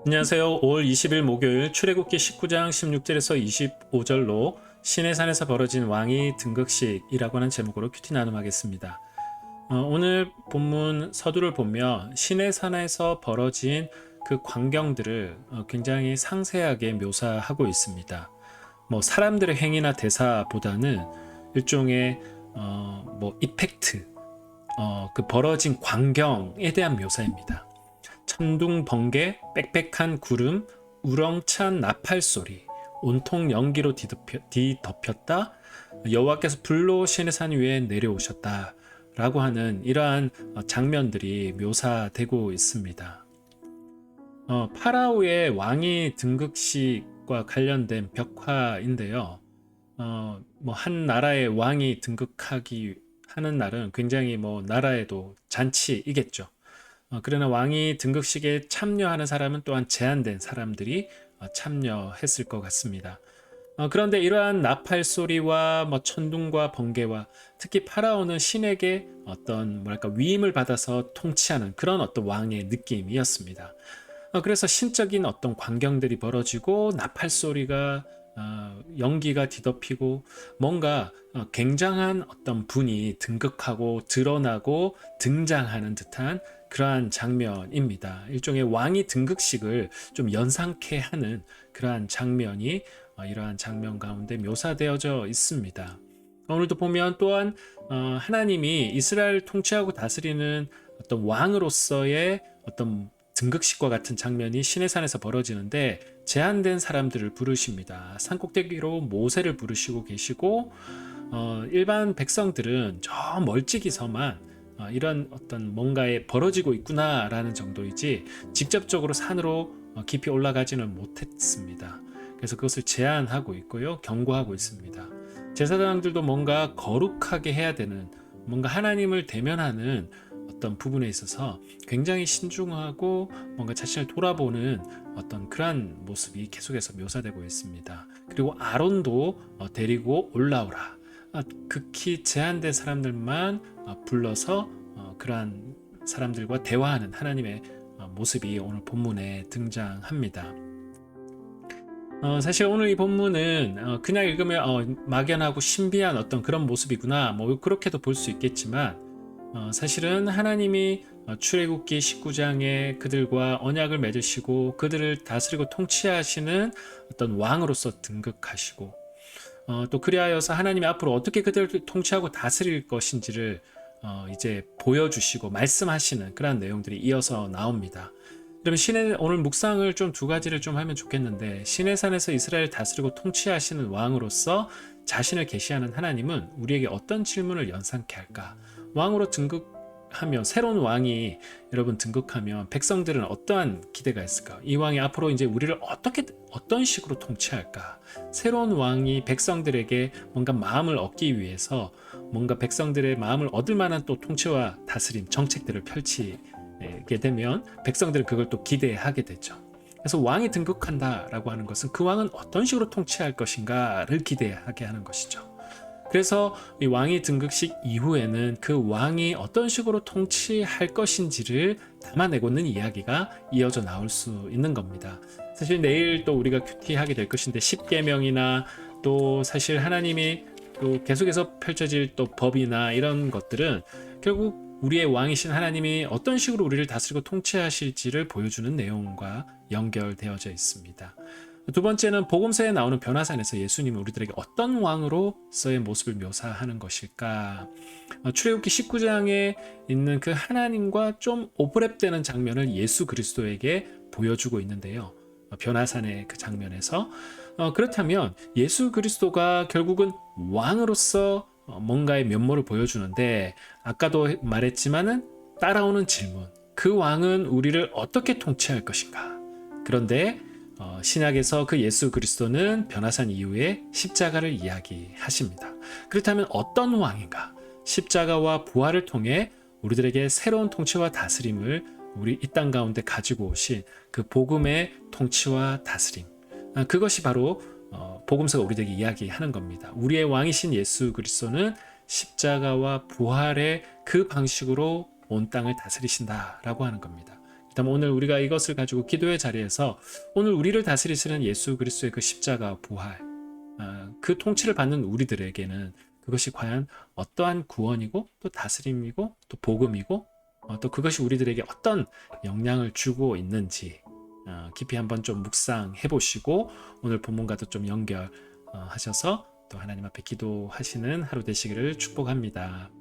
안녕하세요. 5월 20일 목요일 출애굽기 19장 16절에서 25절로 신의 산에서 벌어진 왕위 등극식이라고 하는 제목으로 큐티 나눔하겠습니다. 오늘 본문 서두를 보면 신의 산에서 벌어진 그 광경들을 굉장히 상세하게 묘사하고 있습니다. 사람들의 행위나 대사보다는 일종의 이펙트, 그 벌어진 광경에 대한 묘사입니다. 천둥, 번개, 빽빽한 구름, 우렁찬 나팔 소리, 온통 연기로 뒤덮였다. 여호와께서 불로 신의 산 위에 내려오셨다. 라고 하는 이러한 장면들이 묘사되고 있습니다. 파라오의 왕위 등극식과 관련된 벽화인데요. 한 나라의 왕이 등극하기 하는 날은 굉장히 나라에도 잔치이겠죠. 그러나 왕이 등극식에 참여하는 사람은 또한 제한된 사람들이 참여했을 것 같습니다. 그런데 이러한 나팔 소리와 천둥과 번개와 특히 파라오는 신에게 어떤 위임을 받아서 통치하는 그런 어떤 왕의 느낌이었습니다. 그래서 신적인 어떤 광경들이 벌어지고 나팔 소리가 연기가 뒤덮이고 뭔가 굉장한 어떤 분이 등극하고 드러나고 등장하는 듯한 그러한 장면입니다. 일종의 왕이 등극식을 좀 연상케 하는 그러한 장면이 이러한 장면 가운데 묘사되어져 있습니다. 오늘도 보면 또한 하나님이 이스라엘 통치하고 다스리는 어떤 왕으로서의 어떤 등극식과 같은 장면이 신의 산에서 벌어지는데 제한된 사람들을 부르십니다. 산꼭대기로 모세를 부르시고 계시고 일반 백성들은 저 멀찍이서만 이런 어떤 뭔가에 벌어지고 있구나라는 정도이지 직접적으로 산으로 깊이 올라가지는 못했습니다. 그래서 그것을 제한하고 있고요. 경고하고 있습니다. 제사장들도 뭔가 거룩하게 해야 되는 뭔가 하나님을 대면하는 어떤 부분에 있어서 굉장히 신중하고 뭔가 자신을 돌아보는 어떤 그러한 모습이 계속해서 묘사되고 있습니다. 그리고 아론도 데리고 올라오라. 극히 제한된 사람들만 불러서 그러한 사람들과 대화하는 하나님의 모습이 오늘 본문에 등장합니다. 사실 오늘 이 본문은 그냥 읽으면 막연하고 신비한 어떤 그런 모습이구나 그렇게도 볼 수 있겠지만 사실은 하나님이 출애굽기 19장에 그들과 언약을 맺으시고 그들을 다스리고 통치하시는 어떤 왕으로서 등극하시고 또 그리하여서 하나님이 앞으로 어떻게 그들을 통치하고 다스릴 것인지를 이제 보여주시고 말씀하시는 그런 내용들이 이어서 나옵니다. 그러면 오늘 묵상을 좀 두 가지를 좀 하면 좋겠는데 신의 산에서 이스라엘 다스리고 통치하시는 왕으로서 자신을 계시하는 하나님은 우리에게 어떤 질문을 연상케 할까? 왕으로 등극하면 새로운 왕이 여러분 등극하면 백성들은 어떠한 기대가 있을까? 이 왕이 앞으로 이제 우리를 어떤 식으로 통치할까? 새로운 왕이 백성들에게 뭔가 마음을 얻기 위해서 뭔가 백성들의 마음을 얻을 만한 또 통치와 다스림 정책들을 펼치게 되면 백성들은 그걸 또 기대하게 되죠. 그래서 왕이 등극한다라고 하는 것은 그 왕은 어떤 식으로 통치할 것인가를 기대하게 하는 것이죠. 그래서 이 왕이 등극식 이후에는 그 왕이 어떤 식으로 통치할 것인지를 담아내고 있는 이야기가 이어져 나올 수 있는 겁니다. 사실 내일 또 우리가 큐티하게 될 것인데 십계명이나 또 사실 하나님이 또 계속해서 펼쳐질 또 법이나 이런 것들은 결국 우리의 왕이신 하나님이 어떤 식으로 우리를 다스리고 통치하실지를 보여주는 내용과 연결되어져 있습니다. 두 번째는 복음서에 나오는 변화산에서 예수님은 우리들에게 어떤 왕으로서의 모습을 묘사하는 것일까? 출애굽기 19장에 있는 그 하나님과 좀 오버랩되는 장면을 예수 그리스도에게 보여주고 있는데요. 변화산의 그 장면에서 그렇다면 예수 그리스도가 결국은 왕으로서 뭔가의 면모를 보여주는데 아까도 말했지만은 따라오는 질문, 그 왕은 우리를 어떻게 통치할 것인가? 그런데 신약에서 그 예수 그리스도는 변화산 이후에 십자가를 이야기하십니다. 그렇다면 어떤 왕인가? 십자가와 부활을 통해 우리들에게 새로운 통치와 다스림을 우리 이 땅 가운데 가지고 오신 그 복음의 통치와 다스림, 그것이 바로 복음서가 우리에게 이야기하는 겁니다. 우리의 왕이신 예수 그리스도는 십자가와 부활의 그 방식으로 온 땅을 다스리신다라고 하는 겁니다. 그다음 오늘 우리가 이것을 가지고 기도의 자리에서 오늘 우리를 다스리시는 예수 그리스도의 그 십자가 부활, 그 통치를 받는 우리들에게는 그것이 과연 어떠한 구원이고 또 다스림이고 또 복음이고 또 그것이 우리들에게 어떤 영향을 주고 있는지 깊이 한번 좀 묵상해 보시고 오늘 본문과도 좀 연결하셔서 또 하나님 앞에 기도하시는 하루 되시기를 축복합니다.